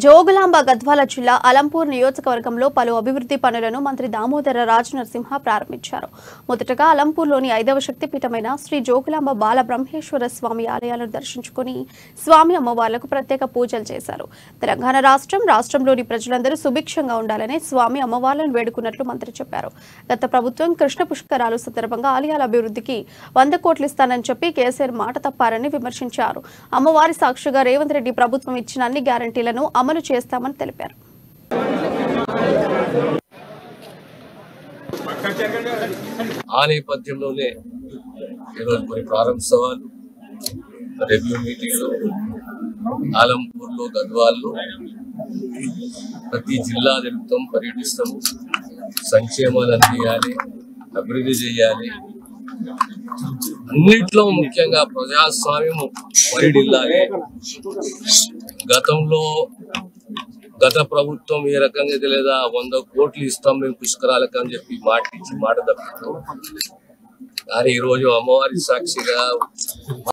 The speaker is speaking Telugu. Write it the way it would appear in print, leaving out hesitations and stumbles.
జోగులాంబ గద్వాల జిల్లా అలంపూర్ నియోజకవర్గంలో పలు అభివృద్ధి పనులను మంత్రి దామోదర రాజనరసింహ ప్రారంభించారు. మొదటగా అలంపూర్లోని 5వ శక్తిపీఠమైన శ్రీ జోగులాంబ బాల బ్రహ్మేశ్వర స్వామి ఆలయాలను దర్శించుకుని స్వామి అమ్మవార్లకు ప్రత్యేక పూజలు చేశారు. తెలంగాణ రాష్ట్రంలోని ప్రజలందరూ సుభిక్షంగా ఉండాలని స్వామి అమ్మవార్లను వేడుకున్నట్లు మంత్రి చెప్పారు. గత ప్రభుత్వం కృష్ణ పుష్కరాలు సందర్భంగా ఆలయాల అభివృద్ధికి 100 కోట్లు ఇస్తానని చెప్పి కేసీఆర్ మాట తప్పారని విమర్శించారు. అమ్మవారి సాక్షిగా రేవంత్ రెడ్డి ప్రభుత్వం ఇచ్చిన అన్ని గ్యారంటీలను అమలు చేస్తామని తెలిపారు. ఆ నేపథ్యంలోనే ఈరోజు కొన్ని ప్రారంభోత్సవాలు, రివ్యూ మీటింగ్లు ఆలంపూర్లో, గద్వాల్లో ప్రతి జిల్లా నిమిత్తం పర్యటిస్తాము. సంక్షేమాలు అందియాలి, అభివృద్ధి చేయాలి. అన్నిట్లో ముఖ్యంగా ప్రజాస్వామ్యం పరిడిల్లాలి. గత ప్రభుత్వం ఏ రకంగా అయితే లేదా 100 కోట్లు ఇస్తాం మేము పుష్కరాలకు అని చెప్పి మాట ఇచ్చి మాట తప్పారు. కానీ ఈరోజు అమ్మవారి సాక్షిగా